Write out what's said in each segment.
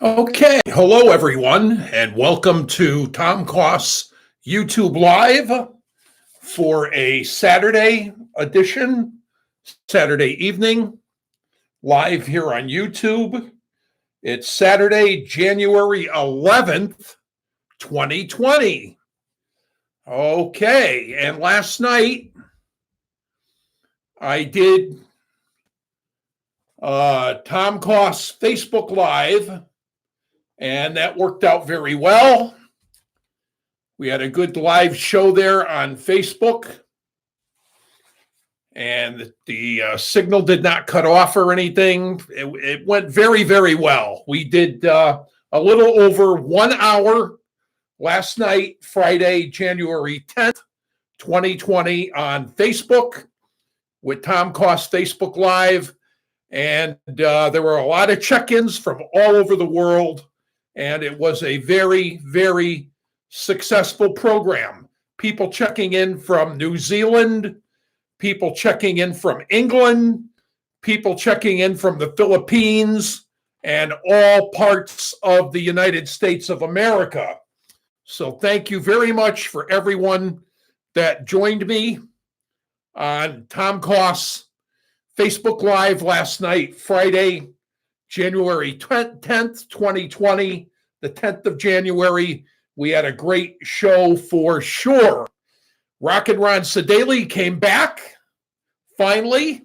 Okay, hello everyone, and welcome to Tom Coss YouTube Live for a Saturday edition, Saturday evening, live here on YouTube. It's Saturday, January 11th, 2020. Okay, and last night I did Tom Coss Facebook Live, and that worked out very well. We had a good live show there on Facebook, and the signal did not cut off or anything. It went very, very well. We did a little over 1 hour last night, Friday, January 10th, 2020, on Facebook with Tom Coss Facebook Live. And there were a lot of check-ins from all over the world. And it was a very, very successful program. People checking in from New Zealand, people checking in from England, people checking in from the Philippines, and all parts of the United States of America. So thank you very much for everyone that joined me on Tom Coss Facebook Live last night, Friday, January 10th, 2020, the 10th of January. We had a great show for sure. Rockin' Ron Sedaley came back, finally.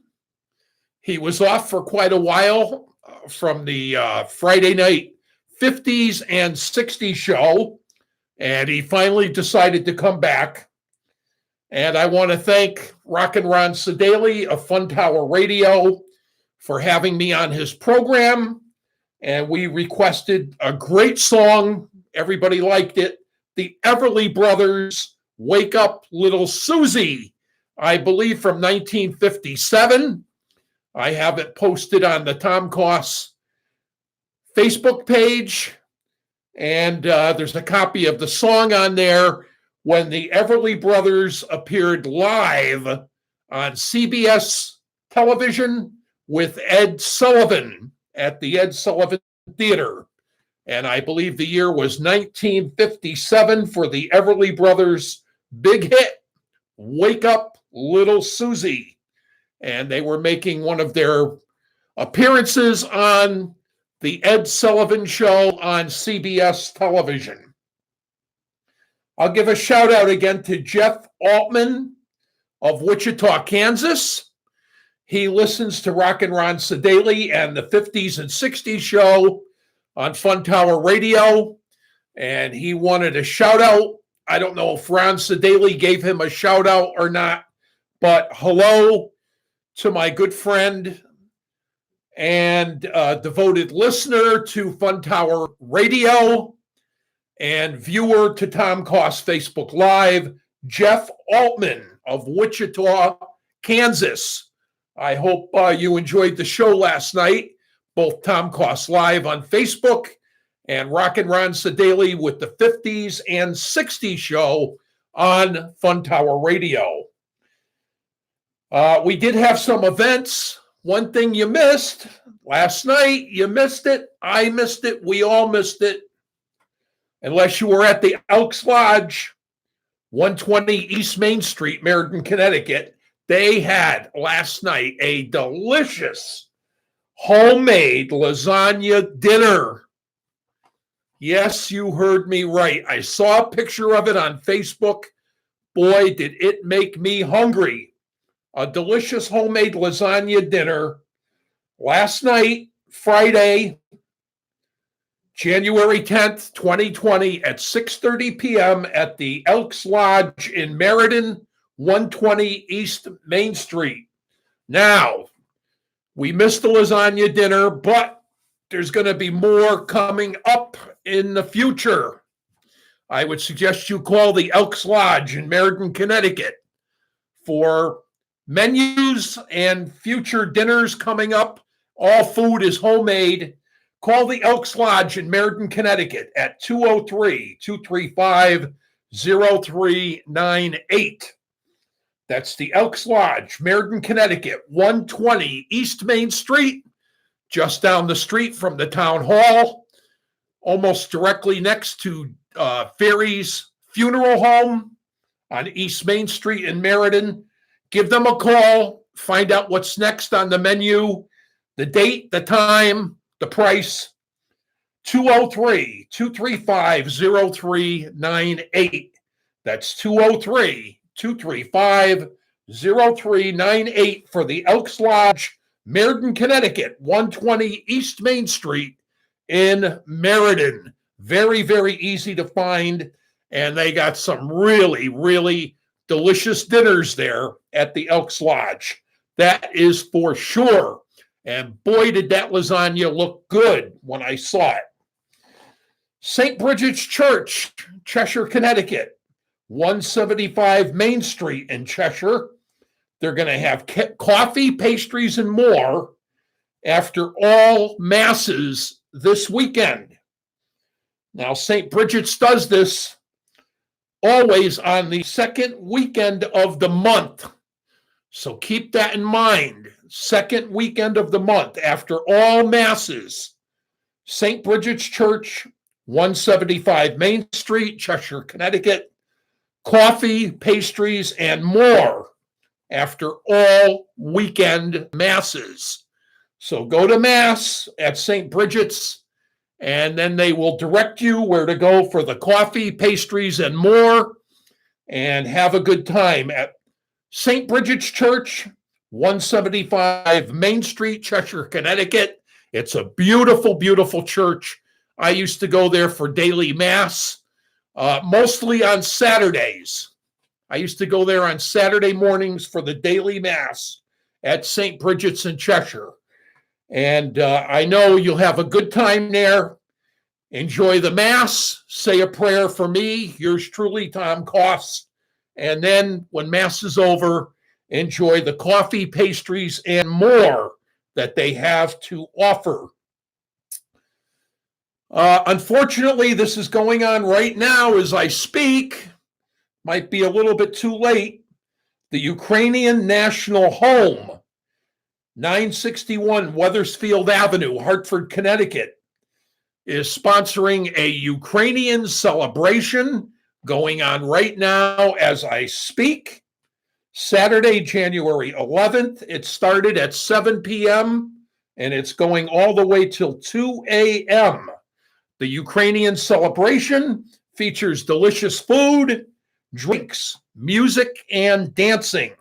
He was off for quite a while from the Friday night 50s and 60s show, and he finally decided to come back. And I want to thank Rockin' Ron Sedaley of Fun Tower Radio for having me on his program. And we requested a great song. Everybody liked it. The Everly Brothers, Wake Up Little Susie, I believe from 1957. I have it posted on the Tom Coss Facebook page. And there's a copy of the song on there when the Everly Brothers appeared live on CBS television with Ed Sullivan at the Ed Sullivan Theater. And I believe the year was 1957 for the Everly Brothers' big hit, Wake Up Little Susie. And they were making one of their appearances on the Ed Sullivan Show on CBS television. I'll give a shout out again to Jeff Altman of Wichita, Kansas. He listens to Rockin' Ron Sedaley and the 50s and 60s show on Fun Tower Radio, and he wanted a shout out. I don't know if Ron Sedaley gave him a shout out or not, but hello to my good friend and devoted listener to Fun Tower Radio and viewer to Tom Coss Facebook Live, Jeff Altman of Wichita, Kansas. I hope you enjoyed the show last night, both Tom Coss Live on Facebook and Rockin' Ron Sedaley with the 50s and 60s show on Fun Tower Radio. We did have some events. One thing you missed last night, you missed it, I missed it, we all missed it. Unless you were at the Elks Lodge, 120 East Main Street, Meriden, Connecticut. They had last night a delicious homemade lasagna dinner. Yes, you heard me right. I saw a picture of it on Facebook. Boy, did it make me hungry. A delicious homemade lasagna dinner last night, Friday, January 10th, 2020 at 6:30 p.m. at the Elks Lodge in Meriden, 120 East Main Street. Now, we missed the lasagna dinner, but there's going to be more coming up in the future. I would suggest you call the Elks Lodge in Meriden, Connecticut for menus and future dinners coming up. All food is homemade. Call the Elks Lodge in Meriden, Connecticut at 203-235-0398. That's the Elks Lodge, Meriden, Connecticut, 120 East Main Street, just down the street from the town hall. almost directly next to Ferry's Funeral Home on East Main Street in Meriden. Give them a call. Find out what's next on the menu, the date, the time, the price. 203-235-0398. That's 203-235-0398 for the Elks Lodge, Meriden, Connecticut, 120 East Main Street in Meriden. Very, very easy to find. And they got some really, really delicious dinners there at the Elks Lodge. That is for sure. And boy, did that lasagna look good when I saw it. St. Bridget's Church, Cheshire, Connecticut, 175 Main Street in Cheshire. They're going to have coffee, pastries, and more after all masses this weekend. Now, St. Bridget's does this always on the second weekend of the month. So keep that in mind. Second weekend of the month after all masses. St. Bridget's Church, 175 Main Street, Cheshire, Connecticut. Coffee, pastries, and more after all weekend masses. So go to Mass at St. Bridget's, and then they will direct you where to go for the coffee, pastries, and more, and have a good time at St. Bridget's Church, 175 Main Street, Cheshire, Connecticut. It's a beautiful, beautiful church. I used to go there for daily Mass, mostly on Saturdays. I used to go there on Saturday mornings for the daily Mass at St. Bridget's in Cheshire. And I know you'll have a good time there. Enjoy the Mass. Say a prayer for me. Yours truly, Tom Coss. And then when Mass is over, enjoy the coffee, pastries, and more that they have to offer. Unfortunately, this is going on right now as I speak. Might be a little bit too late. The Ukrainian National Home, 961 Wethersfield Avenue, Hartford, Connecticut, is sponsoring a Ukrainian celebration going on right now as I speak. Saturday, January 11th. It started at 7 p.m. and it's going all the way till 2 a.m. The Ukrainian celebration features delicious food, drinks, music, and dancing.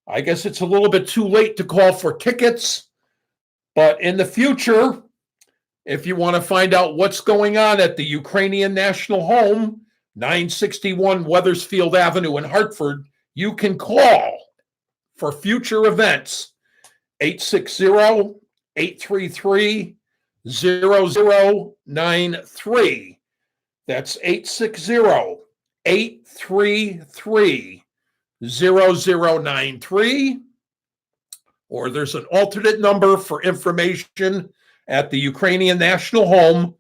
I guess it's a little bit too late to call for tickets, but in the future, if you want to find out what's going on at the Ukrainian National Home, 961 Wethersfield Avenue in Hartford, you can call for future events, 860-833-0093. That's 860-833-0093. Or there's an alternate number for information at the Ukrainian National Home,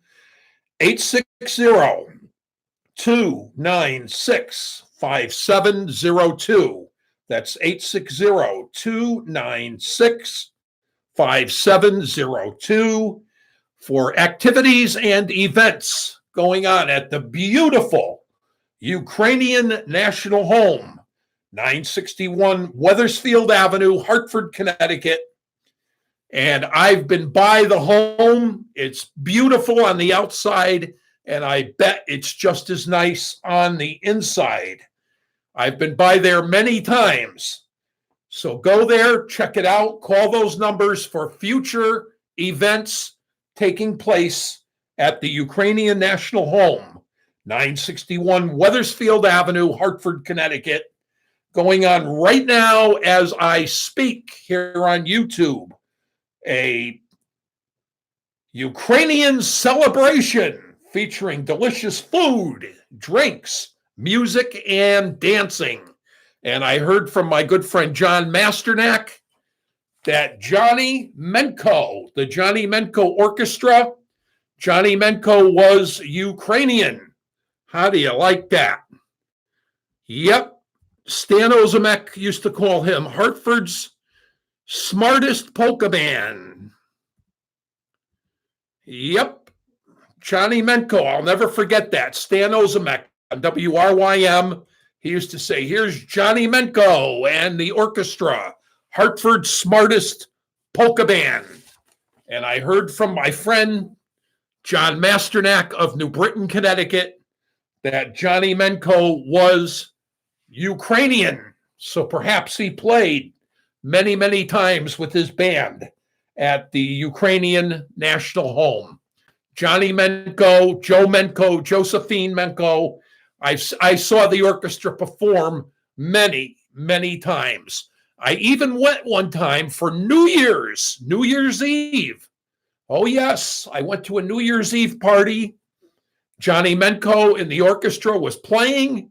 860-296-5702. That's 860-296-5702 for activities and events going on at the beautiful Ukrainian National Home, 961 Wethersfield Avenue, Hartford, Connecticut. And I've been by the home. It's beautiful on the outside, and I bet it's just as nice on the inside. I've been by there many times. So go there, check it out, call those numbers for future events taking place at the Ukrainian National Home, 961 Wethersfield Avenue, Hartford, Connecticut, going on right now as I speak here on YouTube. A Ukrainian celebration featuring delicious food, drinks, music, and dancing. And I heard from my good friend John Masternak that Johnny Menko, the Johnny Menko Orchestra, Johnny Menko was Ukrainian. How do you like that? Yep. Stan Ozimek used to call him Hartford's smartest polka man. Yep. Johnny Menko, I'll never forget that. Stan Ozimek on WRYM. He used to say, here's Johnny Menko and the orchestra, Hartford's smartest polka band. And I heard from my friend, John Masternak of New Britain, Connecticut, that Johnny Menko was Ukrainian. So perhaps he played many, many times with his band at the Ukrainian national home. Johnny Menko, Joe Menko, Josephine Menko. I saw the orchestra perform many, many times. I even went one time for New Year's Eve. Oh, yes, I went to a New Year's Eve party. Johnny Menko in the orchestra was playing,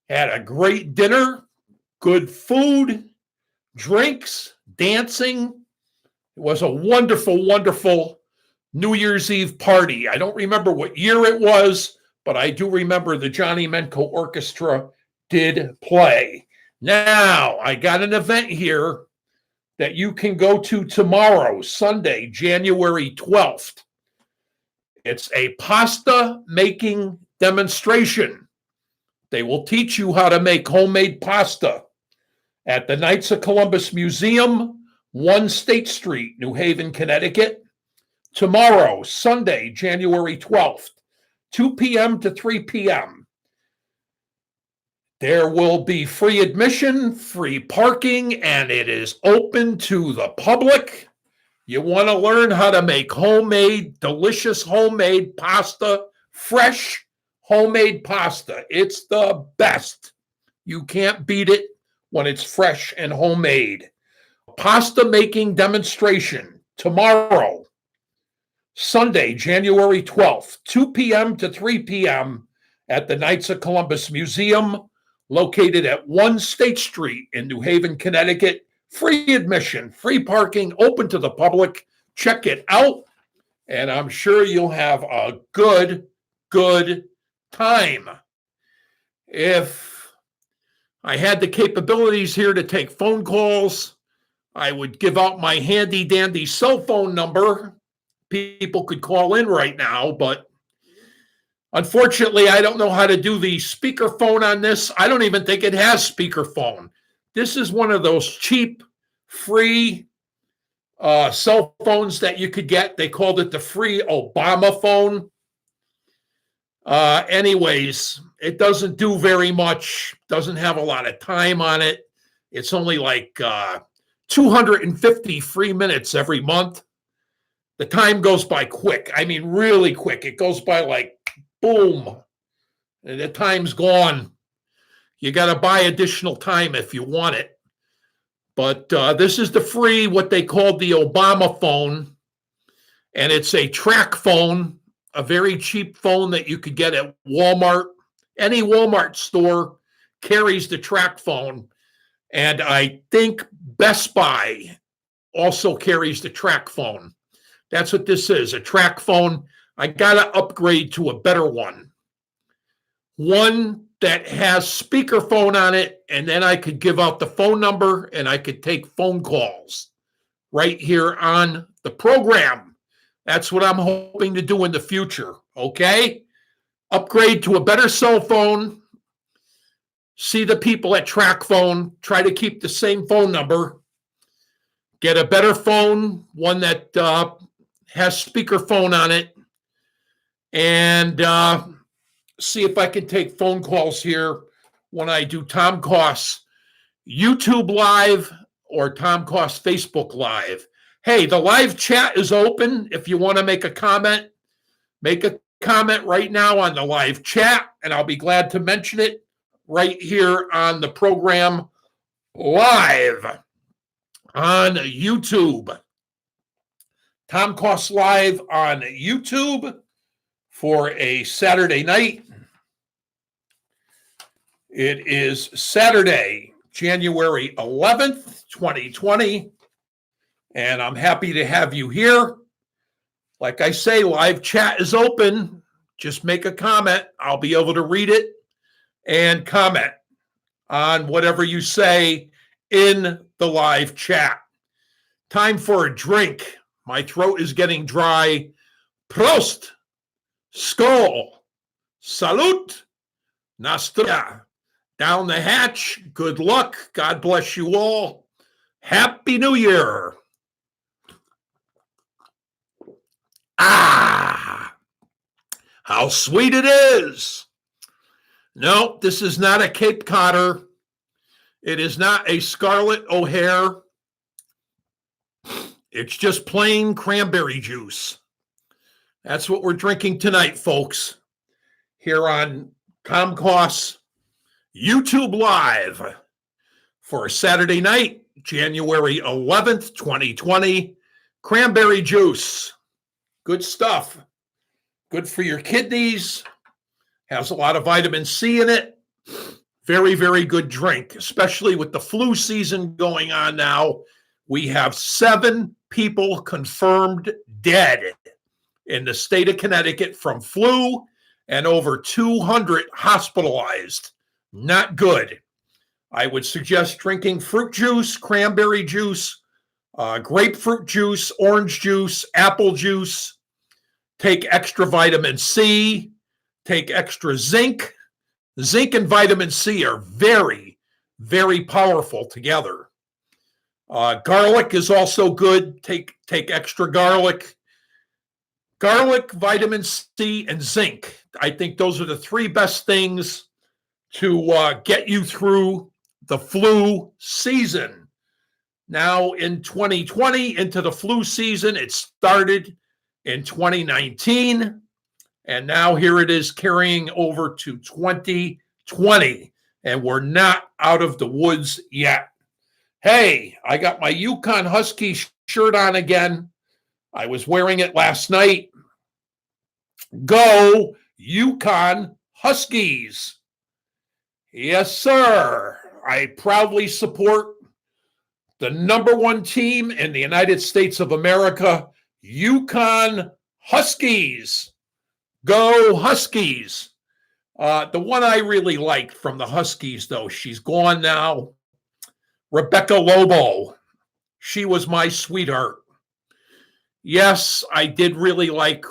had a great dinner, good food, drinks, dancing. It was a wonderful, wonderful New Year's Eve party. I don't remember what year it was, but I do remember the Johnny Menko Orchestra did play. Now, I got an event here that you can go to tomorrow, Sunday, January 12th. It's a pasta making demonstration. They will teach you how to make homemade pasta at the Knights of Columbus Museum, 1 State Street, New Haven, Connecticut. Tomorrow, Sunday, January 12th, 2 p.m. to 3 p.m. There will be free admission, free parking, and it is open to the public. You want to learn how to make homemade, delicious homemade pasta, fresh homemade pasta. It's the best. You can't beat it when it's fresh and homemade. Pasta making demonstration tomorrow, Sunday, January 12th, 2 p.m. to 3 p.m. at the Knights of Columbus Museum, located at 1 State Street in New Haven, Connecticut. Free admission, free parking, open to the public. Check it out, and I'm sure you'll have a good time. If I had the capabilities here to take phone calls, I would give out my handy dandy cell phone number. People could call in right now, but unfortunately, I don't know how to do the speakerphone on this. I don't even think it has speakerphone. This is one of those cheap, free cell phones that you could get. They called it the free Obama phone. Anyways, it doesn't do very much, doesn't have a lot of time on it. It's only like 250 free minutes every month. The time goes by quick. I mean, really quick. It goes by like boom, and the time's gone. You got to buy additional time if you want it. But this is the free, what they called the Obama phone. And it's a track phone, a very cheap phone that you could get at Walmart. Any Walmart store carries the track phone. And I think Best Buy also carries the track phone. That's what this is, a track phone. I got to upgrade to a better one. One that has speakerphone on it, and then I could give out the phone number and I could take phone calls right here on the program. That's what I'm hoping to do in the future, okay? Upgrade to a better cell phone, see the people at Track Phone, try to keep the same phone number, get a better phone, one that has speakerphone on it, and see if I can take phone calls here when I do Tom Coss YouTube Live or Tom Coss Facebook Live. Hey, the live chat is open. If you want to make a comment right now on the live chat, and I'll be glad to mention it right here on the program live on YouTube. Tom Coss Live on YouTube for a Saturday night. It is Saturday, January 11th, 2020, and I'm happy to have you here. Like I say, live chat is open. Just make a comment. I'll be able to read it and comment on whatever you say in the live chat. Time for a drink. My throat is getting dry. Prost! Skol, salute, Nostra. Down the hatch. Good luck. God bless you all. Happy New Year. Ah, how sweet it is. No, this is not a Cape Codder. It is not a Scarlet O'Hare. It's just plain cranberry juice. That's what we're drinking tonight, folks, here on Coss YouTube Live for Saturday night, January 11th, 2020. Cranberry juice. Good stuff. Good for your kidneys. Has a lot of vitamin C in it. Very, very good drink, especially with the flu season going on now. We have 7 people confirmed dead in the state of Connecticut from flu and over 200 hospitalized. Not good. I would suggest drinking fruit juice, cranberry juice, grapefruit juice, orange juice, apple juice. Take extra vitamin C. Take extra zinc. Zinc and vitamin C are very, very powerful together. Garlic is also good. Take extra garlic. Garlic, vitamin C, and zinc. I think those are the 3 best things to get you through the flu season. Now in 2020, into the flu season, it started in 2019. And now here it is carrying over to 2020. And we're not out of the woods yet. Hey, I got my Yukon Husky shirt on again. I was wearing it last night. Go Yukon Huskies. Yes, sir. I proudly support the #1 team in the United States of America, Yukon Huskies. Go Huskies. The one I really liked from the Huskies, though, she's gone now. Rebecca Lobo. She was my sweetheart. Yes, I did really like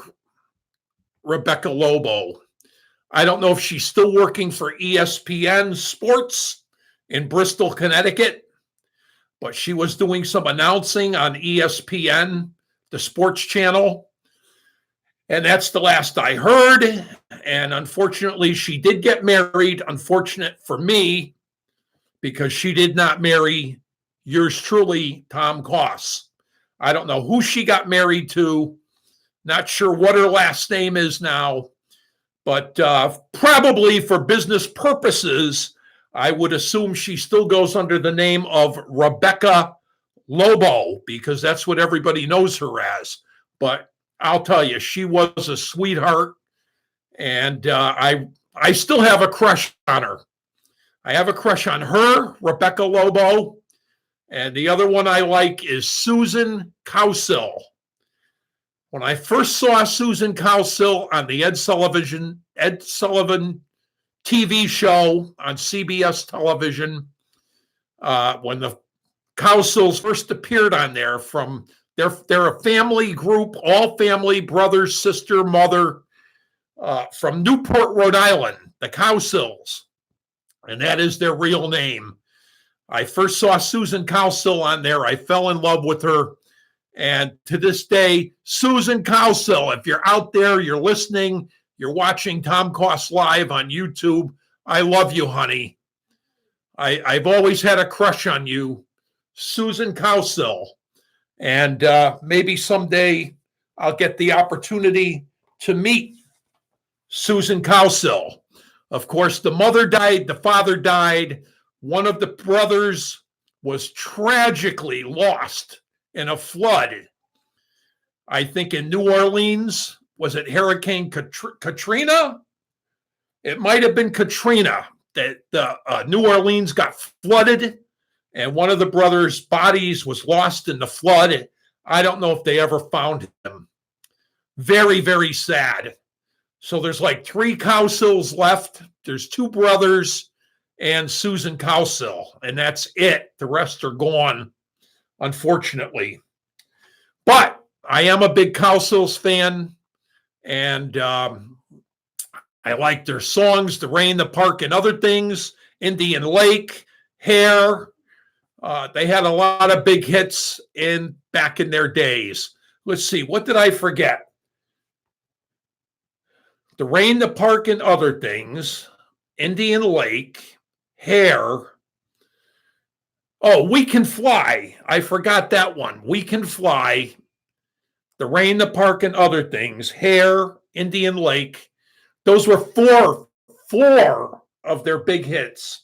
Rebecca Lobo. I don't know if she's still working for ESPN Sports in Bristol, Connecticut, but she was doing some announcing on ESPN, the sports channel. And that's the last I heard. And unfortunately, she did get married. Unfortunate for me, because she did not marry yours truly, Tom Coss. I don't know who she got married to. Not sure what her last name is now. But probably for business purposes, I would assume she still goes under the name of Rebecca Lobo, because that's what everybody knows her as. But I'll tell you, she was a sweetheart, and I still have a crush on her. I have a crush on her, Rebecca Lobo, and the other one I like is Susan Cowsill. When I first saw Susan Cowsill on the Ed Sullivan TV show on CBS television, when the Cowsills first appeared on there, from they're a family group, all family, brother, sister, mother, from Newport, Rhode Island, the Cowsills, and that is their real name. I first saw Susan Cowsill on there. I fell in love with her. And to this day, Susan Cowsill, if you're out there, you're listening, you're watching Tom Coss Live on YouTube, I love you, honey. I've always had a crush on you, Susan Cowsill. And maybe someday I'll get the opportunity to meet Susan Cowsill. Of course, the mother died, the father died. One of the brothers was tragically lost in a flood. I think in New Orleans. Was it Hurricane Katrina? It might have been Katrina that New Orleans got flooded, and one of the brothers' bodies was lost in the flood. I don't know if they ever found him. Very, very sad. So there's like 3 Cowsills left. There's 2 brothers and Susan Cowsill, and that's it. The rest are gone, unfortunately. But I am a big Cowsills fan, and I like their songs, The Rain, the Park, and Other Things, Indian Lake, Hair. They had a lot of big hits back in their days. Let's see, what did I forget? The Rain, the Park, and Other Things, Indian Lake, Hair. Oh, We Can Fly. I forgot that one. We Can Fly. The Rain, the Park, and Other Things, Hair, Indian Lake. Those were four of their big hits.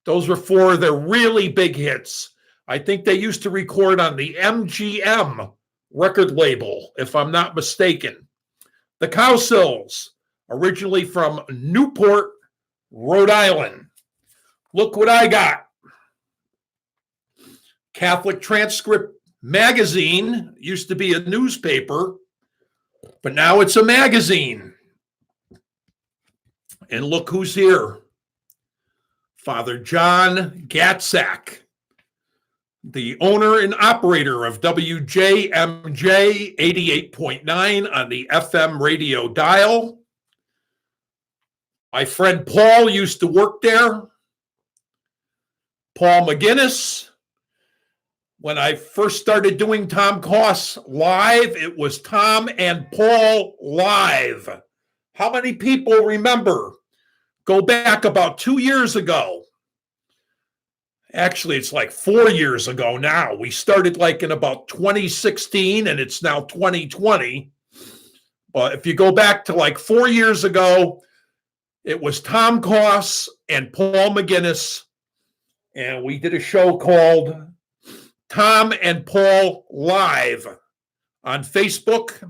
Those were four of their really big hits. I think they used to record on the MGM record label, if I'm not mistaken. The Cowsills, originally from Newport, Rhode Island. Look what I got. Catholic Transcript Magazine used to be a newspaper, but now it's a magazine. And look who's here. Father John Gatsak, the owner and operator of WJMJ 88.9 on the FM radio dial. My friend Paul used to work there. Paul McGinnis. When I first started doing Tom Coss live, it was Tom and Paul live. How many people remember? Go back about 2 years ago. Actually, it's like 4 years ago now. We started like in about 2016, and it's now 2020. But if you go back to like 4 years ago, it was Tom Coss and Paul McGinnis, and we did a show called Tom and Paul Live on Facebook.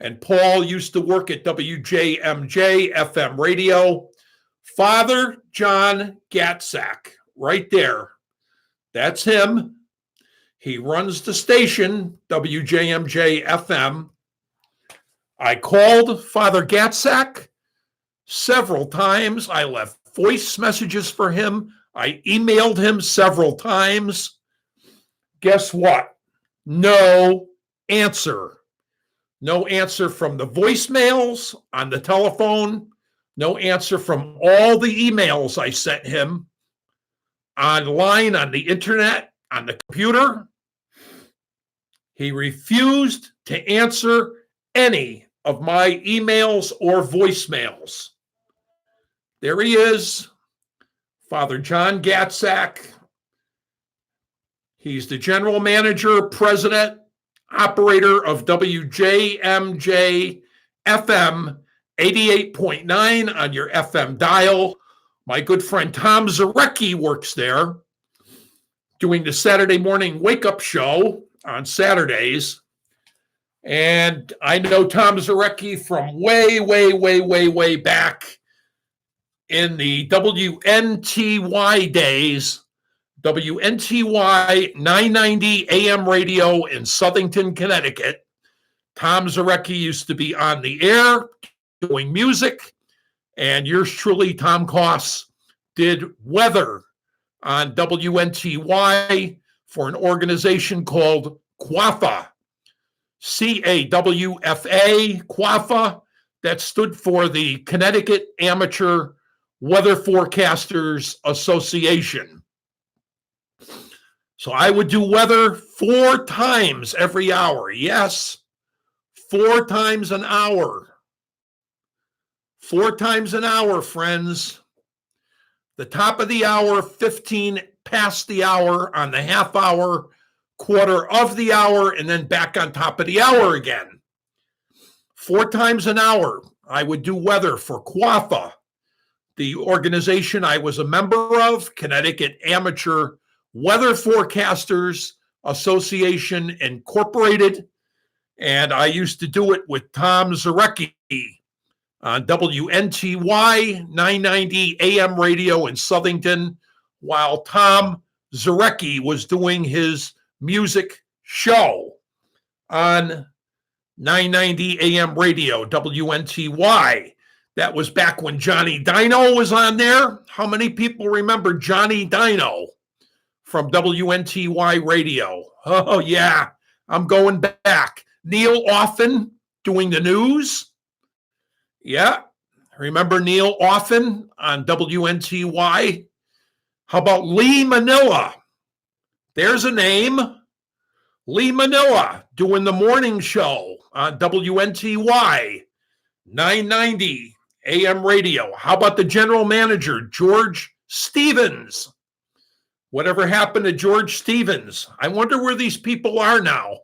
And Paul used to work at WJMJ FM radio. Father John Gatsak, right there. That's him. He runs the station, WJMJ FM. I called Father Gatsak several times. I left voice messages for him. I emailed him several times. Guess what? No answer. No answer from the voicemails on the telephone. No answer from all the emails I sent him online, on the internet, on the computer. He refused to answer any of my emails or voicemails. There he is, Father John Gatsak. He's the general manager, president, operator of WJMJ FM 88.9 on your FM dial. My good friend Tom Zarecki works there, doing the Saturday morning wake-up show on Saturdays. And I know Tom Zarecki from way back in the WNTY days. WNTY 990 AM radio in Southington, Connecticut. Tom Zarecki used to be on the air doing music, and yours truly, Tom Coss, did weather on WNTY for an organization called CWAFA, CAWFA, CWAFA, that stood for the Connecticut Amateur Weather Forecasters Association. So I would do weather 4 times every hour. Yes, 4 times an hour. 4 times an hour, friends. The top of the hour, 15 past the hour, on the half hour, quarter of the hour, and then back on top of the hour again. 4 times an hour, I would do weather for CWAFA, the organization I was a member of, Connecticut Amateur Weather Forecasters Association Incorporated. And I used to do it with Tom Zarecki on WNTY 990 AM radio in Southington, while Tom Zarecki was doing his music show on 990 AM radio, WNTY. That was back when Johnny Dino was on there. How many people remember Johnny Dino from WNTY radio? Oh, yeah, I'm going back. Neil Offen doing the news. Yeah, Remember Neil Offen on WNTY? How about Lee Manila? There's a name. Lee Manila doing the morning show on WNTY, 990 AM radio. How about the general manager, George Stevens? Whatever happened to George Stevens? I wonder where these people are now.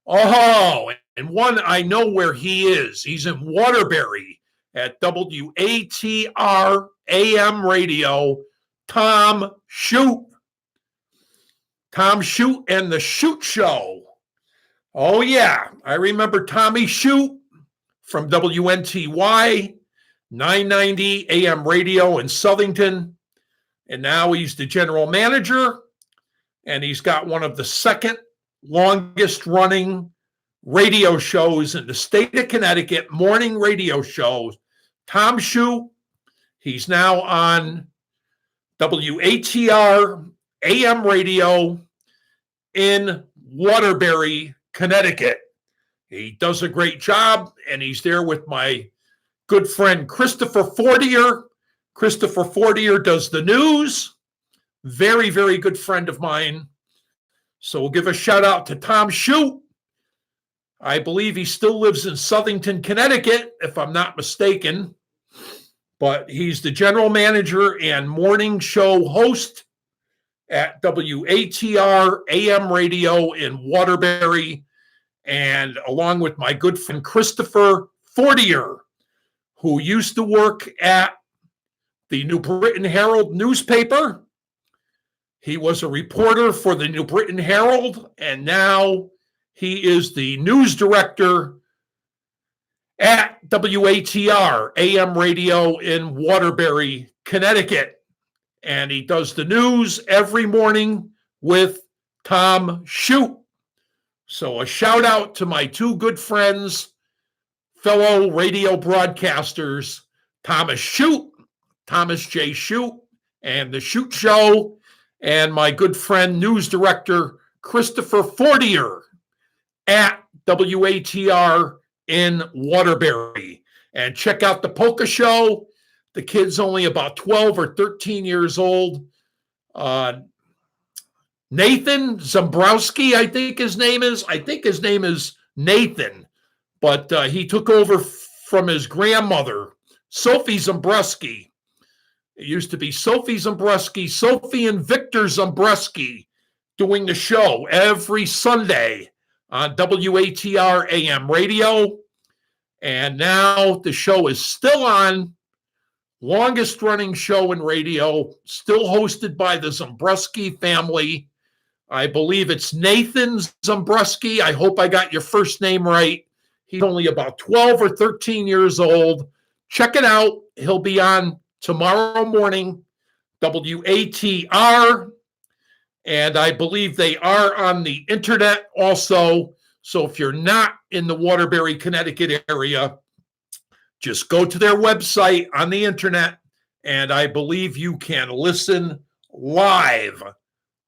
Oh, and one I know where he is. He's in Waterbury at WATR AM radio. Tom Shoot. Tom Shoot and the Shoot Show. Oh, yeah. I remember Tommy Shoot from WNTY, 990 AM radio in Southington. And now he's the general manager. And he's got one of the second longest running radio shows in the state of Connecticut, morning radio shows. Tom Shoot. He's now on WATR AM radio in Waterbury, Connecticut. He does a great job, and he's there with my good friend Christopher Fortier. Christopher Fortier does the news. Very, very good friend of mine. So we'll give a shout out to Tom Shoot. I believe he still lives in Southington, Connecticut, if I'm not mistaken. But he's the general manager and morning show host at WATR AM radio in Waterbury, and along with my good friend Christopher Fortier, who used to work at the New Britain Herald newspaper. He was a reporter for the New Britain Herald, and now he is the news director at WATR AM radio in Waterbury, Connecticut. And he does the news every morning with Tom Shoot. So a shout out to my two good friends, fellow radio broadcasters, Thomas J. Shoot, and the Shoot Show, and my good friend, news director, Christopher Fortier at WATR in Waterbury. And check out the Polka Show. The kid's only about 12 or 13 years old. Nathan Zambrowski, I think his name is. I think his name is Nathan. But he took over from his grandmother, Sophie Zambrowski. It used to be Sophie Zambrowski, Sophie and Victor Zambrowski doing the show every Sunday on WATR AM radio. And now the show is still on. Longest running show in radio, still hosted by the Zambrowski family. I believe it's Nathan Zambrowski. I hope I got your first name right. He's only about 12 or 13 years old. Check it out. He'll be on tomorrow morning, WATR. And I believe they are on the internet also. So if you're not in the Waterbury, Connecticut area, just go to their website on the internet, and I believe you can listen live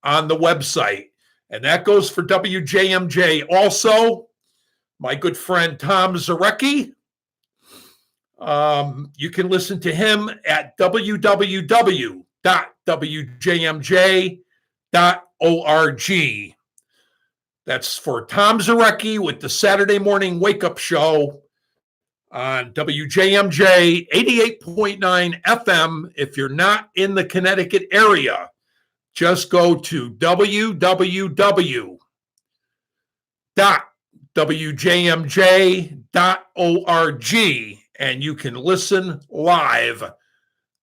on the website. And that goes for WJMJ also. My good friend Tom Zarecki. You can listen to him at www.wjmj.org. That's for Tom Zarecki with the Saturday Morning Wake Up Show on WJMJ 88.9 FM. If you're not in the Connecticut area, just go to www.wjmj.org and you can listen live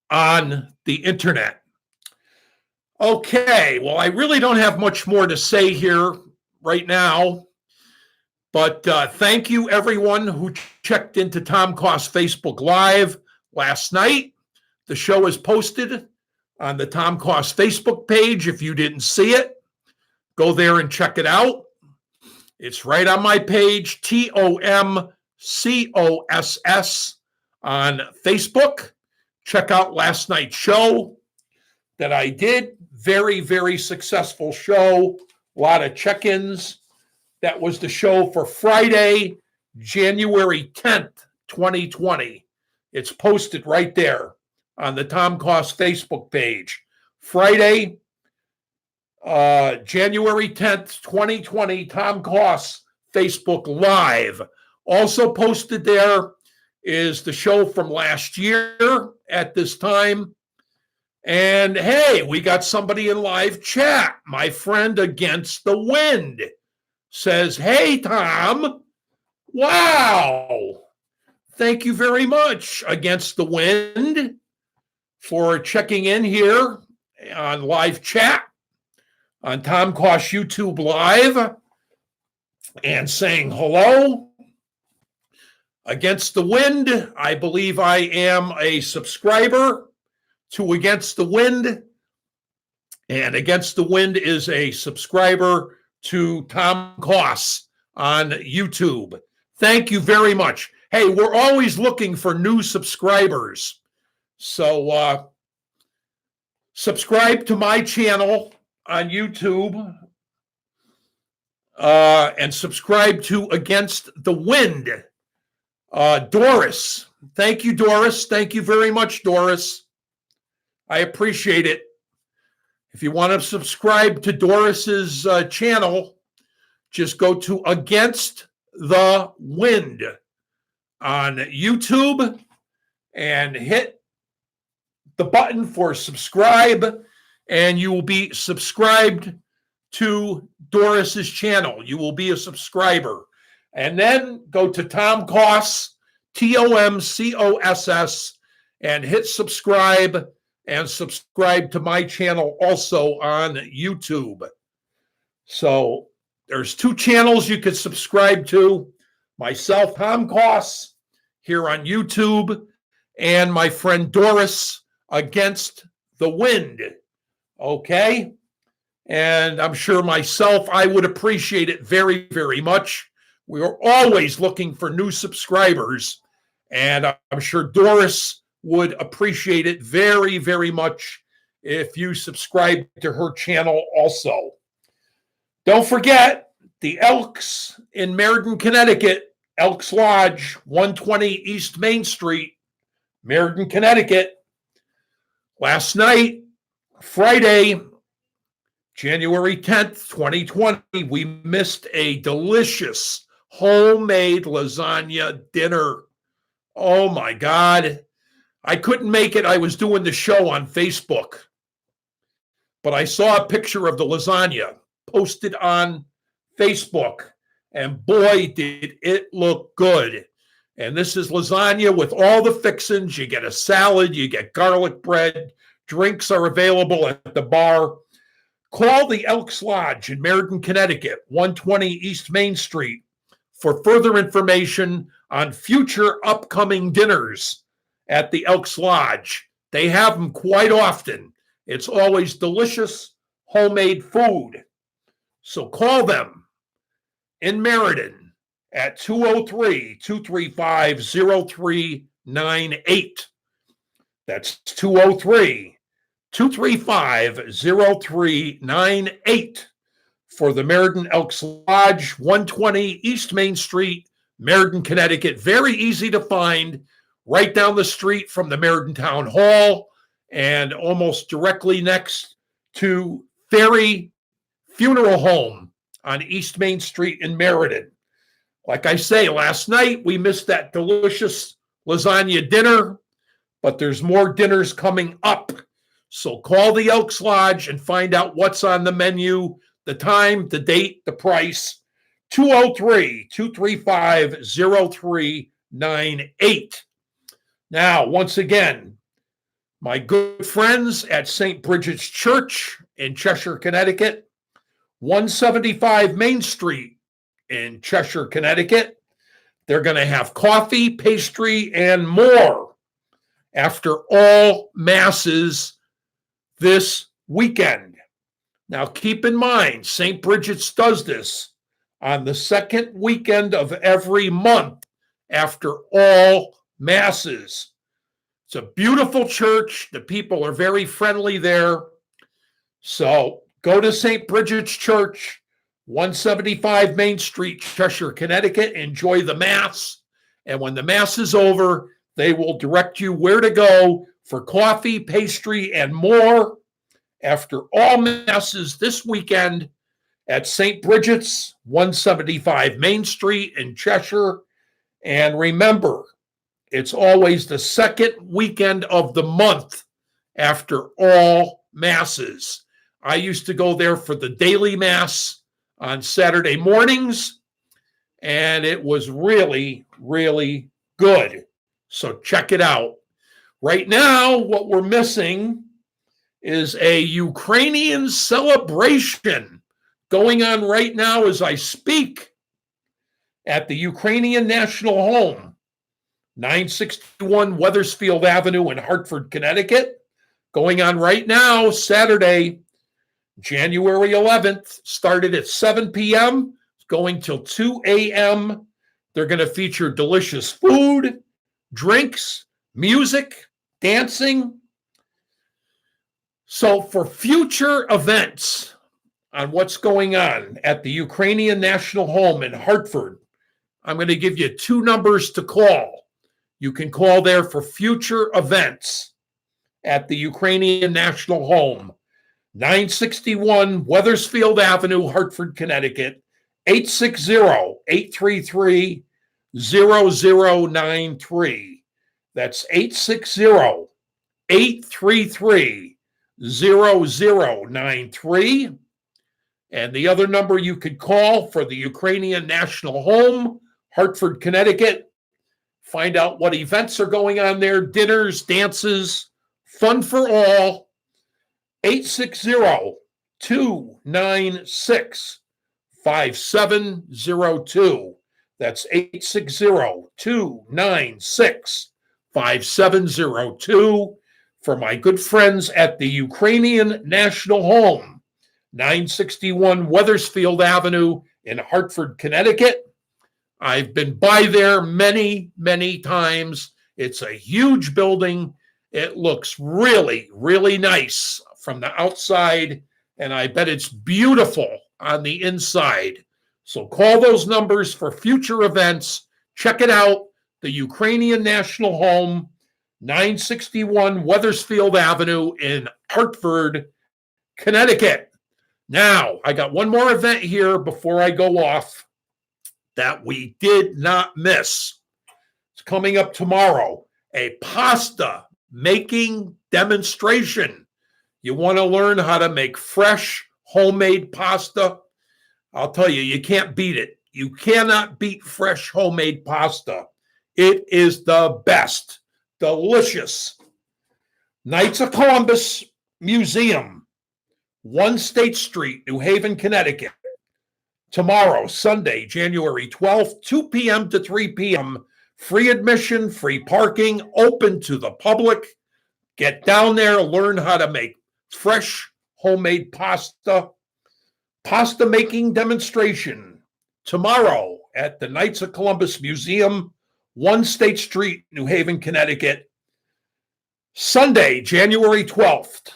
on the internet. Okay, well, I really don't have much more to say here right now. But thank you, everyone who checked into Tom Coss Facebook Live last night. The show is posted on the Tom Coss Facebook page. If you didn't see it, go there and check it out. It's right on my page, TOMCOSS on Facebook. Check out last night's show that I did. Very, very successful show. A lot of check-ins. That was the show for Friday, January 10th, 2020. It's posted right there on the Tom Coss Facebook page. Friday, January 10th, 2020, Tom Coss Facebook Live. Also posted there is the show from last year at this time. And hey, we got somebody in live chat. My friend Against the Wind says, hey, Tom. Wow. Thank you very much, Against the Wind, for checking in here on live chat on Tom Coss YouTube Live and saying hello. Against the Wind, I believe I am a subscriber to Against the Wind, and Against the Wind is a subscriber to Tom Coss on YouTube. Thank you very much. Hey, we're always looking for new subscribers. So subscribe to my channel on YouTube and subscribe to Against the Wind. Doris. Thank you, Doris. Thank you very much, Doris. I appreciate it. If you want to subscribe to Doris's channel, just go to Against the Wind on YouTube and hit the button for subscribe, and you will be subscribed to Doris's channel. You will be a subscriber. And then go to Tom Coss, TOMCOSS, and hit subscribe, and subscribe to my channel also on YouTube. So there's two channels you could subscribe to. Myself, Tom Coss, here on YouTube, and my friend Doris, Against the Wind. Okay? And I'm sure myself, I would appreciate it very, very much. We are always looking for new subscribers, and I'm sure Doris would appreciate it very, very much if you subscribe to her channel also. Don't forget the Elks in Meriden, Connecticut, Elks Lodge, 120 East Main Street, Meriden, Connecticut. Last night, Friday, January 10th, 2020, we missed a delicious homemade lasagna dinner. Oh my God. I couldn't make it. I was doing the show on Facebook, but I saw a picture of the lasagna posted on Facebook, and boy, did it look good. And this is lasagna with all the fixings. You get a salad, you get garlic bread, drinks are available at the bar. Call the Elks Lodge in Meriden, Connecticut, 120 East Main Street, for further information on future upcoming dinners at the Elks Lodge. They have them quite often. It's always delicious homemade food. So call them in Meriden at 203-235-0398. That's 203-235-0398 for the Meriden Elks Lodge, 120 East Main Street, Meriden, Connecticut. Very easy to find, right down the street from the Meriden Town Hall and almost directly next to Ferry Funeral Home on East Main Street in Meriden. Like I say, last night we missed that delicious lasagna dinner, but there's more dinners coming up. So call the Elks Lodge and find out what's on the menu, the time, the date, the price. 203-235-0398. Now, once again, my good friends at St. Bridget's Church in Cheshire, Connecticut, 175 Main Street in Cheshire, Connecticut. They're going to have coffee, pastry, and more after all masses this weekend. Now, keep in mind, St. Bridget's does this on the second weekend of every month after all masses. It's a beautiful church. The people are very friendly there. So go to St. Bridget's Church, 175 Main Street, Cheshire, Connecticut. Enjoy the Mass. And when the Mass is over, They will direct you where to go for coffee, pastry, and more after all masses this weekend at St. Bridget's, 175 Main Street in Cheshire. And remember, it's always the second weekend of the month after all masses. I used to go there for the daily mass on Saturday mornings, and it was really, really good. So check it out. Right now, what we're missing is a Ukrainian celebration going on right now as I speak at the Ukrainian National Home, 961 Wethersfield Avenue in Hartford, Connecticut. Going on right now, Saturday, January 11th, started at 7 p.m., going till 2 a.m. They're going to feature delicious food, drinks, music, dancing. So for future events on what's going on at the Ukrainian National Home in Hartford, I'm going to give you two numbers to call. You can call there for future events at the Ukrainian National Home, 961 Wethersfield Avenue, Hartford, Connecticut, 860-833-0093. That's 860-833-0093. And the other number you could call for the Ukrainian National Home, Hartford, Connecticut. Find out what events are going on there, dinners, dances, fun for all. 860-296-5702. That's 860-296-5702 for my good friends at the Ukrainian National Home, 961 Wethersfield Avenue in Hartford, Connecticut. I've been by there many, many times. It's a huge building. It looks really, really nice from the outside, and I bet it's beautiful on the inside. So call those numbers for future events. Check it out, the Ukrainian National Home, 961 Wethersfield Avenue in Hartford, Connecticut. Now, I got one more event here before I go off that we did not miss. It's coming up tomorrow, a pasta making demonstration. You want to learn how to make fresh homemade pasta? I'll tell you, you can't beat it. You cannot beat fresh homemade pasta. It is the best. Delicious. Knights of Columbus Museum, 1 State Street, New Haven, Connecticut. Tomorrow, Sunday, January 12th, 2 p.m. to 3 p.m. Free admission, free parking, open to the public. Get down there, learn how to make fresh homemade pasta. Pasta making demonstration tomorrow at the Knights of Columbus Museum, 1 State Street, New Haven, Connecticut. Sunday, January 12th,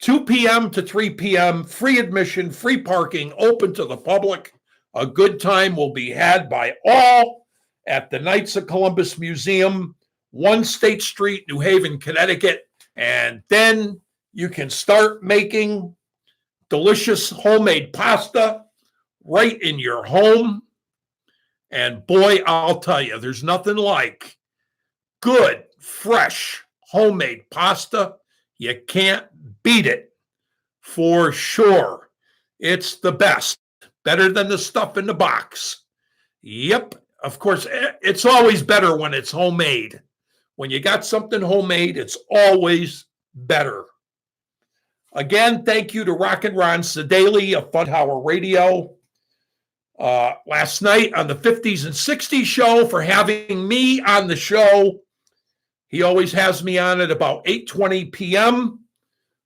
2 p.m. to 3 p.m., free admission, free parking, open to the public. A good time will be had by all at the Knights of Columbus Museum, 1 State Street, New Haven, Connecticut. And then you can start making delicious homemade pasta right in your home. And boy, I'll tell you, there's nothing like good, fresh, homemade pasta. You can't beat it for sure. It's the best, better than the stuff in the box. Yep, of course, it's always better when it's homemade. When you got something homemade, it's always better. Again, thank you to Rockin' Ron Sedaly of Fun Tower Radio last night on the 50s and 60s show for having me on the show. He always has me on at about 8:20 p.m.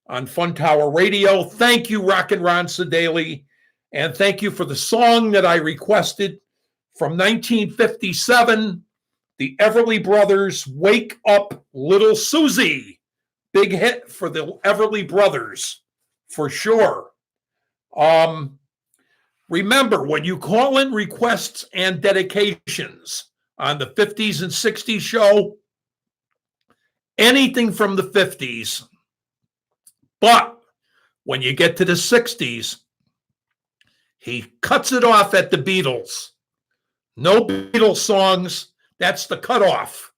on Fun Tower Radio. Thank you, Rockin' Ron Sedaly, and thank you for the song that I requested from 1957, the Everly Brothers, Wake Up Little Susie. Big hit for the Everly Brothers, for sure. Remember, when you call in requests and dedications on the 50s and 60s show, anything from the 50s. But when you get to the 60s, he cuts it off at the Beatles. No Beatles songs. That's the cutoff.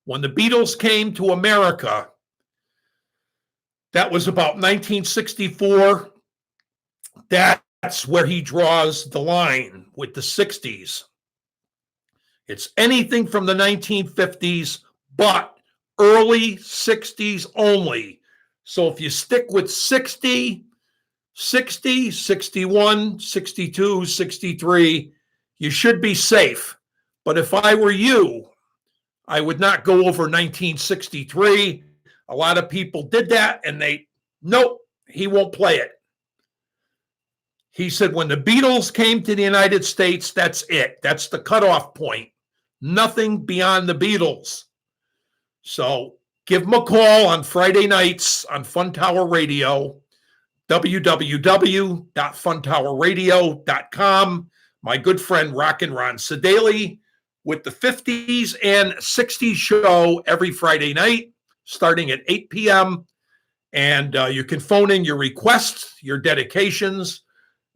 When the Beatles came to America, that was about 1964. That's where he draws the line with the 60s. It's anything from the 1950s, but early 60s only. So if you stick with 60, 61, 62, 63, you should be safe. But if I were you, I would not go over 1963. A lot of people did that, and nope, he won't play it. He said when the Beatles came to the United States, that's it. That's the cutoff point. Nothing beyond the Beatles. So give him a call on Friday nights on Fun Tower Radio, www.funtowerradio.com. My good friend Rockin' Ron Sedaley with the 50s and 60s show every Friday night, starting at 8 p.m. And you can phone in your requests, your dedications.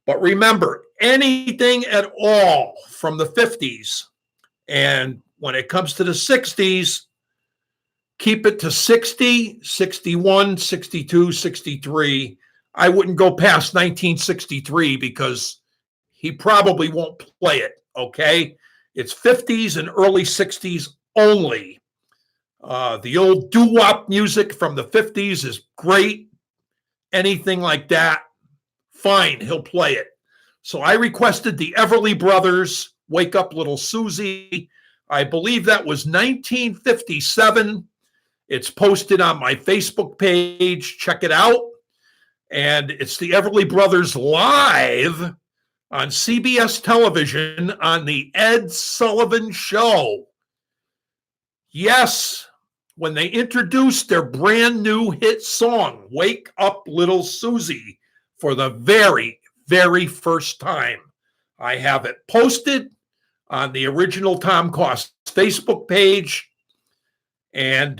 But remember, anything at all from the 50s. And when it comes to the 60s, keep it to 60, 61, 62, 63. I wouldn't go past 1963 because he probably won't play it, okay? It's 50s and early 60s only. The old doo-wop music from the 50s is great. Anything like that, fine, he'll play it. So I requested the Everly Brothers, Wake Up Little Susie. I believe that was 1957. It's posted on my Facebook page. Check it out. And it's the Everly Brothers live on CBS television on the Ed Sullivan Show. Yes, when they introduced their brand new hit song, Wake Up Little Susie, for the very, very first time. I have it posted on the original Tom Coss Facebook page. And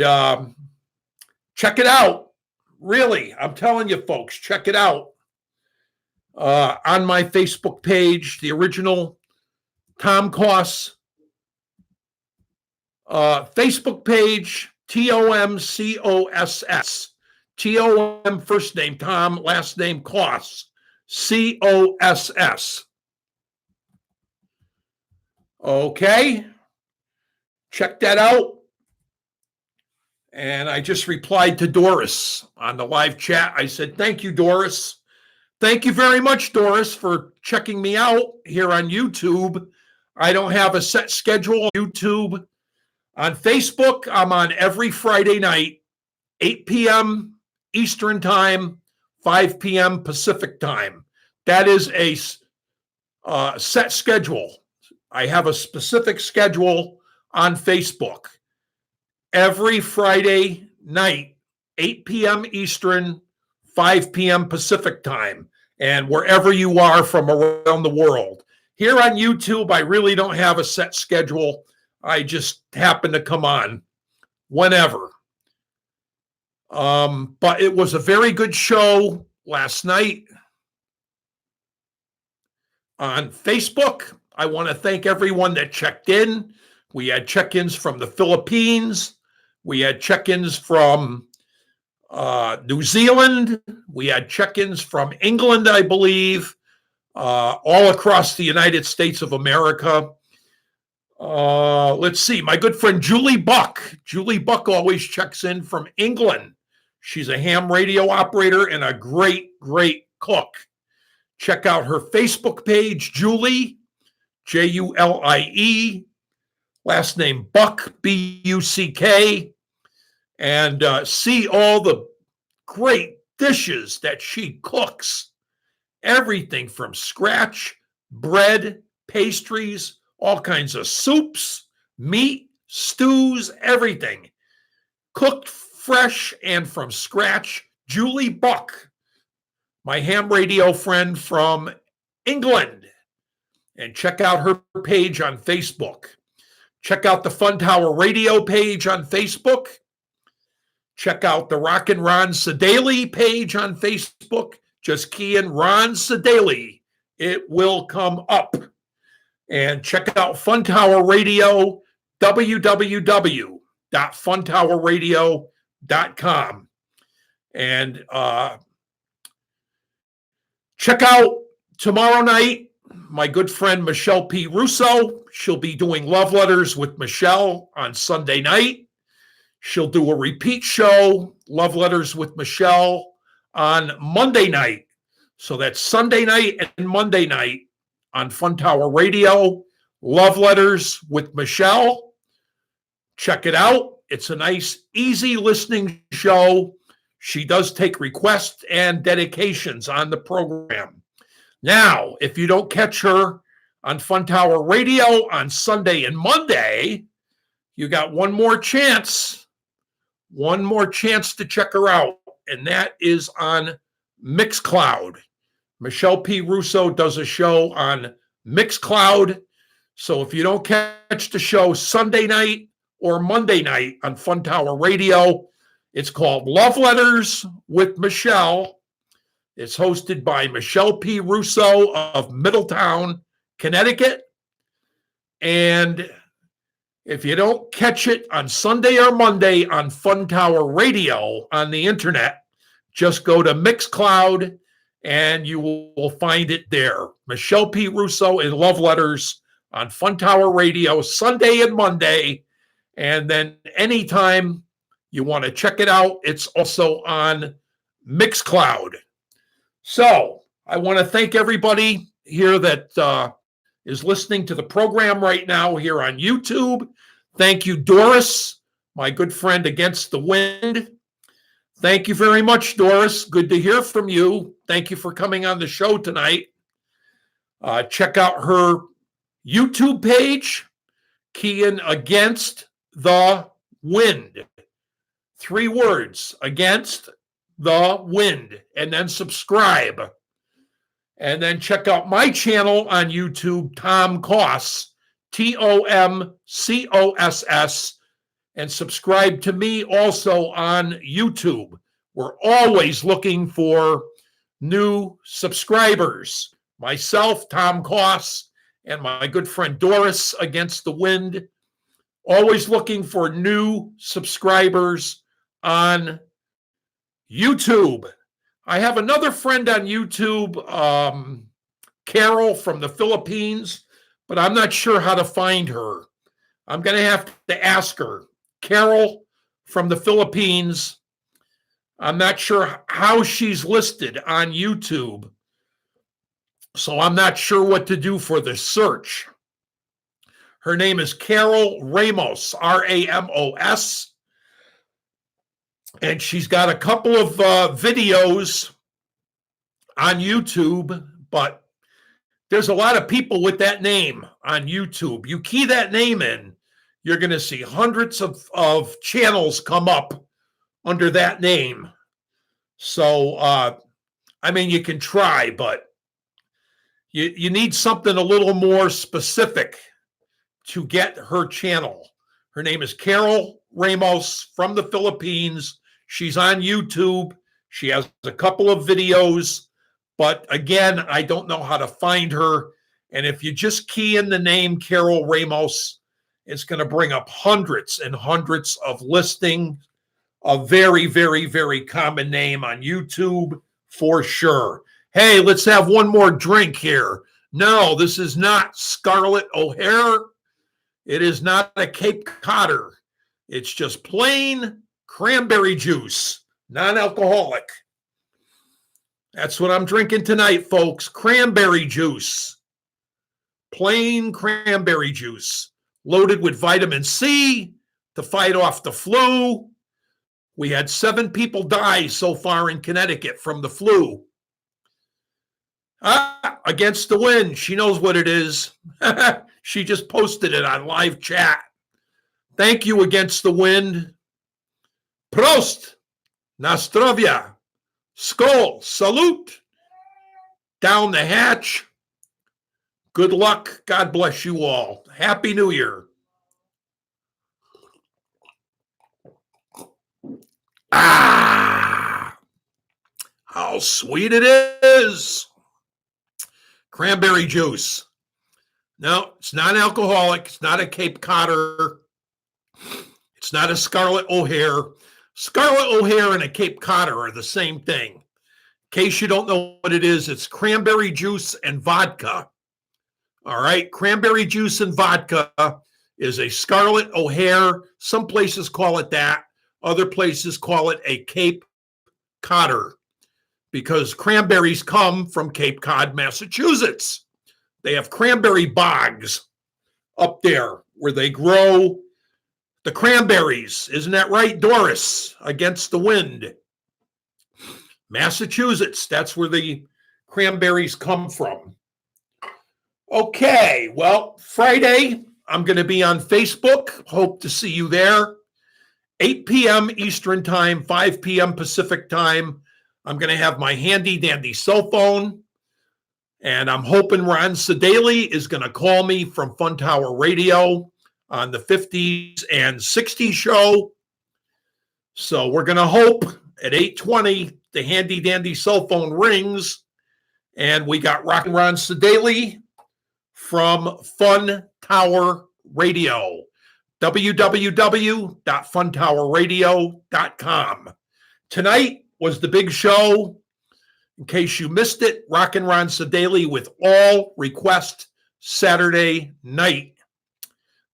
check it out. Really, I'm telling you, folks, check it out. On my Facebook page, the original Tom Coss Facebook page, TOMCOSS. TOM, first name Tom, last name Coss. COSS. Okay. Check that out. And I just replied to Doris on the live chat. I said, thank you, Doris. Thank you very much, Doris, for checking me out here on YouTube. I don't have a set schedule on YouTube. On Facebook, I'm on every Friday night, 8 p.m. Eastern Time, 5 p.m. Pacific Time. That is a set schedule. I have a specific schedule on Facebook. Every Friday night, 8 p.m. Eastern, 5 p.m. Pacific Time, and wherever you are from around the world. Here on YouTube, I really don't have a set schedule. I just happen to come on whenever. But it was a very good show last night on Facebook. I want to thank everyone that checked in. We had check-ins from the Philippines. We had check-ins from New Zealand. We had check-ins from England, I believe, all across the United States of America. Let's see. My good friend Julie Buck. Julie Buck always checks in from England. She's a ham radio operator and a great, great cook. Check out her Facebook page, Julie, Julie. Last name Buck, Buck, and see all the great dishes that she cooks. Everything from scratch, bread, pastries, all kinds of soups, meat, stews, everything. Cooked fresh and from scratch. Julie Buck, my ham radio friend from England. And check out her page on Facebook. Check out the Fun Tower Radio page on Facebook. Check out the Rock and Ron Sedaly page on Facebook. Just key in Ron Sedaly. It will come up. And check out Fun Tower Radio, www.funtowerradio.com. And check out tomorrow night, my good friend Michelle P. Russo. She'll be doing Love Letters with Michelle on Sunday night. She'll do a repeat show, Love Letters with Michelle, on Monday night. So that's Sunday night and Monday night on Fun Tower Radio, Love Letters with Michelle. Check it out. It's a nice, easy listening show. She does take requests and dedications on the program. Now, if you don't catch her on Fun Tower Radio on Sunday and Monday, you got one more chance to check her out, and that is on Mixcloud. Michelle P. Russo does a show on Mixcloud. So if you don't catch the show Sunday night or Monday night on Fun Tower Radio, it's called Love Letters with Michelle. It's hosted by Michelle P. Russo of Middletown, Connecticut. And if you don't catch it on Sunday or Monday on Fun Tower Radio on the internet, just go to Mixcloud and you will find it there. Michelle P. Russo in Love Letters on Fun Tower Radio Sunday and Monday. And then anytime you want to check it out, it's also on Mixcloud. So I want to thank everybody here that is listening to the program right now here on YouTube. Thank you, Doris, my good friend Against the Wind. Thank you very much, Doris. Good to hear from you. Thank you for coming on the show tonight. Check out her YouTube page, key in Against the Wind. 3 words, Against the Wind, and then subscribe. And then check out my channel on YouTube, Tom Coss, TOMCOSS, and subscribe to me also on YouTube. We're always looking for new subscribers. Myself, Tom Coss, and my good friend Doris, Against the Wind, always looking for new subscribers on YouTube. I have another friend on YouTube, Carol from the Philippines, but I'm not sure how to find her. I'm going to have to ask her. Carol from the Philippines. I'm not sure how she's listed on YouTube, so I'm not sure what to do for the search. Her name is Carol Ramos, Ramos. And she's got a couple of videos on YouTube, but there's a lot of people with that name on YouTube. You key that name in, you're going to see hundreds of channels come up under that name. So, I mean, you can try, but you need something a little more specific to get her channel. Her name is Carol Ramos from the Philippines. She's on YouTube. She has a couple of videos, but again, I don't know how to find her. And if you just key in the name Carol Ramos, it's going to bring up hundreds and hundreds of listings. A very, very, very common name on YouTube for sure. Hey, let's have one more drink here. No, this is not Scarlett O'Hare. It is not a Cape Codder. It's just plain cranberry juice, non-alcoholic. That's what I'm drinking tonight, folks. Cranberry juice. Plain cranberry juice, loaded with vitamin C to fight off the flu. We had 7 people die so far in Connecticut from the flu. Against the Wind. She knows what it is. She just posted it on live chat. Thank you, Against the Wind. Prost. Nastrovia. Skol. Salute. Down the hatch. Good luck. God bless you all. Happy New Year. Ah, how sweet it is. Cranberry juice. No, it's non-alcoholic. It's not a Cape Codder. It's not a Scarlet O'Hare. Scarlet O'Hare and a Cape Codder are the same thing. In case you don't know what it is, it's cranberry juice and vodka. All right, cranberry juice and vodka is a Scarlet O'Hare. Some places call it that. Other places call it a Cape Codder because cranberries come from Cape Cod, Massachusetts. They have cranberry bogs up there where they grow the cranberries. Isn't that right, Doris? Against the wind. Massachusetts, that's where the cranberries come from. Okay, well, Friday, I'm going to be on Facebook. Hope to see you there. 8 p.m. Eastern Time, 5 p.m. Pacific Time. I'm going to have my handy-dandy cell phone. And I'm hoping Ron Sedaly is going to call me from Fun Tower Radio on the 50s and 60s show. So we're going to hope at 8:20 the handy-dandy cell phone rings. And we got Ron Sedaly from Fun Tower Radio. www.funtowerradio.com. Tonight was the big show. In case you missed it, Rockin' Ron Sedaly with All Request Saturday Night.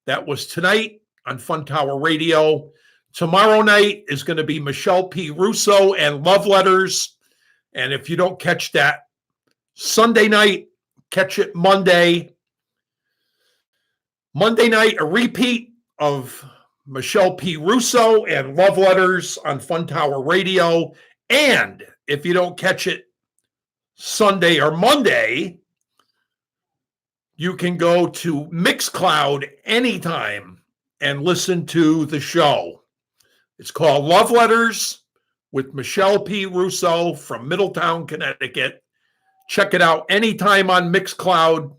That was tonight on Fun Tower Radio. Tomorrow night is going to be Michelle P. Russo and Love Letters. And if you don't catch that Sunday night, catch it Monday. Monday night, a repeat of Michelle P. Russo and Love Letters on Fun Tower Radio. And if you don't catch it Sunday or Monday, you can go to Mixcloud anytime and listen to the show. It's called Love Letters with Michelle P. Russo from Middletown, Connecticut. Check it out anytime on Mixcloud,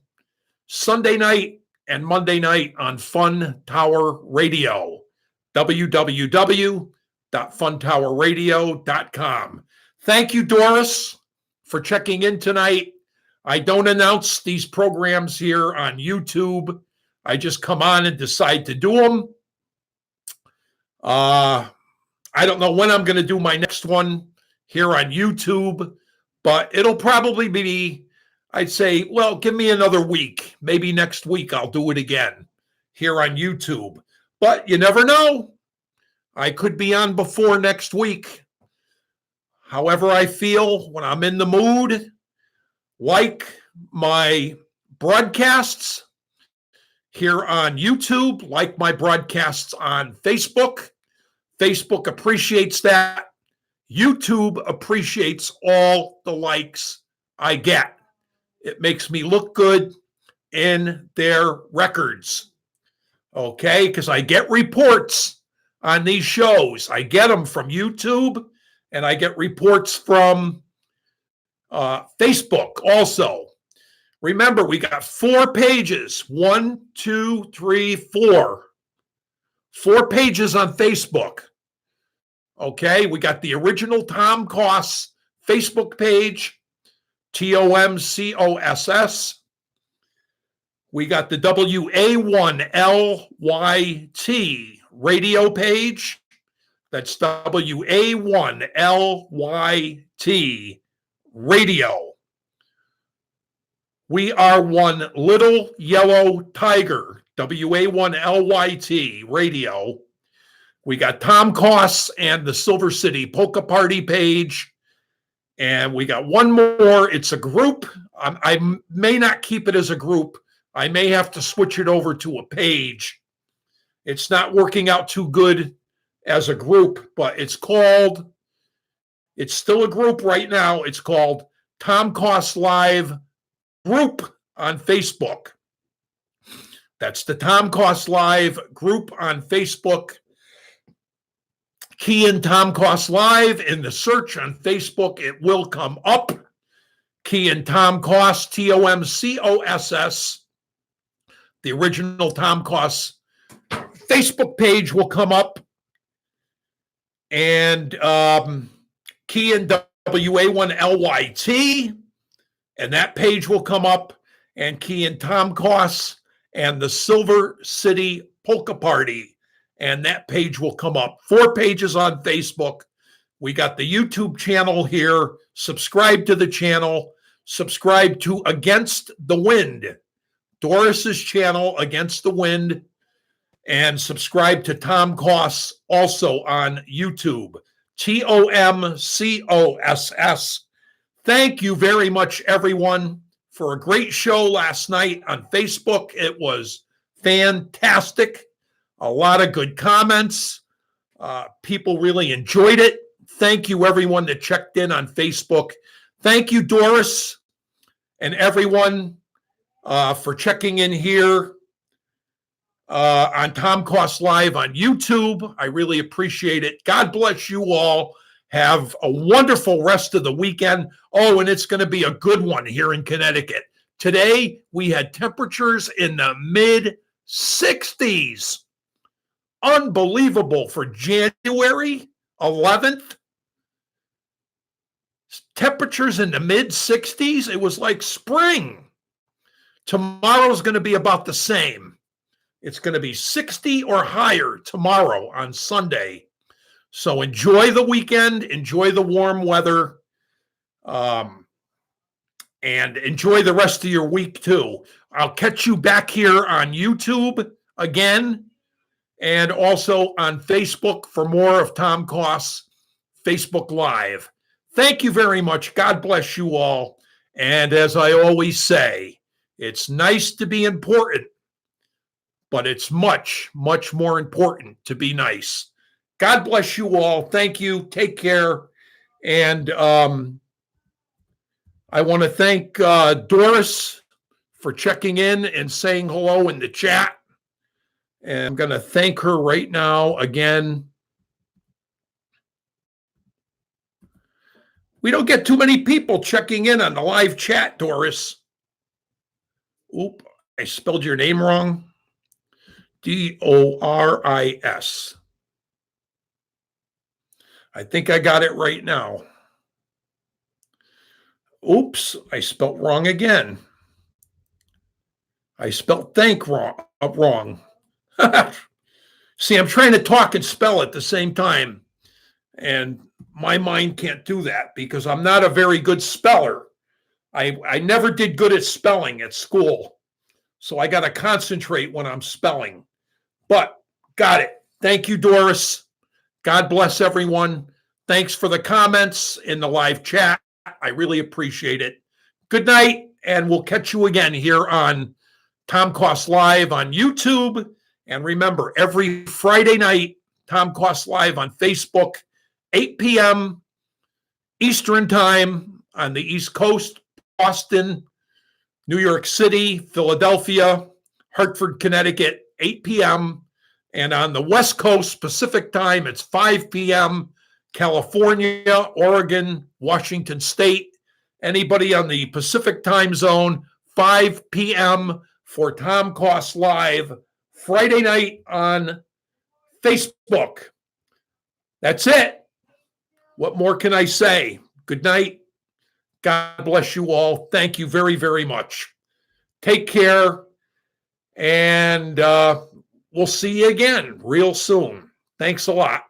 Sunday night and Monday night on Fun Tower Radio. www.funtowerradio.com. Thank you, Doris, for checking in tonight. I don't announce these programs here on YouTube. I just come on and decide to do them. I don't know when I'm going to do my next one here on YouTube, but it'll probably be, I'd say, well, give me another week. Maybe next week I'll do it again here on YouTube. But you never know. I could be on before next week. However I feel when I'm in the mood, like my broadcasts here on YouTube, like my broadcasts on Facebook. Facebook appreciates that. YouTube appreciates all the likes I get. It makes me look good in their records. Okay, because I get reports on these shows. I get them from YouTube, and I get reports from Facebook also. Remember, we got 4 pages. 1, 2, 3, 4. 4 pages on Facebook. Okay, we got the original Tom Coss Facebook page, TOMCOSS. We got the WA1LYT radio page. That's WA1LYT radio. We are one little yellow tiger, WA1LYT radio. We got Tom Coss and the Silver City Polka Party page. And we got one more. It's a group. I may not keep it as a group. I may have to switch it over to a page. It's not working out too good as a group, but it's still a group right now. It's called Tom Coss Live Group on Facebook. That's the Tom Coss Live group on Facebook. Key in Tom Coss Live in the search on Facebook. It will come up. Key in Tom Coss, TOMCOSS. The original Tom Coss Facebook page will come up. and key in WA1LYT, and that page will come up, and key in Tom Coss and the Silver City Polka Party, and that page will come up. 4 pages on Facebook. We got the YouTube channel here. Subscribe to the channel. Subscribe to Against the Wind, Doris's channel, Against the Wind, and subscribe to Tom Coss also on YouTube, TOMCOSS. Thank you very much, everyone, for a great show last night on Facebook. It was fantastic. A lot of good comments. People really enjoyed it. Thank you, everyone that checked in on Facebook. Thank you, Doris, and everyone for checking in here on Tom Coss Live on YouTube. I really appreciate it. God bless you all. Have a wonderful rest of the weekend. Oh, and it's going to be a good one here in Connecticut. Today, we had temperatures in the mid-60s. Unbelievable for January 11th. Temperatures in the mid-60s. It was like spring. Tomorrow's going to be about the same. It's going to be 60 or higher tomorrow on Sunday. So enjoy the weekend, enjoy the warm weather, and enjoy the rest of your week too. I'll catch you back here on YouTube again, and also on Facebook for more of Tom Coss Facebook Live. Thank you very much. God bless you all. And as I always say, it's nice to be important, but it's much, much more important to be nice. God bless you all. Thank you. Take care. And I want to thank Doris for checking in and saying hello in the chat. And I'm going to thank her right now again. We don't get too many people checking in on the live chat, Doris. Oop, I spelled your name wrong. Doris. I think I got it right now. Oops, I spelled wrong again. I spelled thank wrong. See, I'm trying to talk and spell at the same time, and my mind can't do that because I'm not a very good speller. I never did good at spelling at school, so I got to concentrate when I'm spelling. But got it. Thank you, Doris. God bless everyone. Thanks for the comments in the live chat. I really appreciate it. Good night, and we'll catch you again here on Tom Coss Live on YouTube. And remember, every Friday night, Tom Coss Live on Facebook, 8 p.m. Eastern Time on the East Coast, Boston, New York City, Philadelphia, Hartford, Connecticut, 8 p.m. And on the West Coast, Pacific Time, it's 5 p.m. California, Oregon, Washington State. Anybody on the Pacific Time Zone, 5 p.m. for Tom Coss Live, Friday night on Facebook. That's it. What more can I say? Good night. God bless you all. Thank you very, very much. Take care. And we'll see you again real soon. Thanks a lot.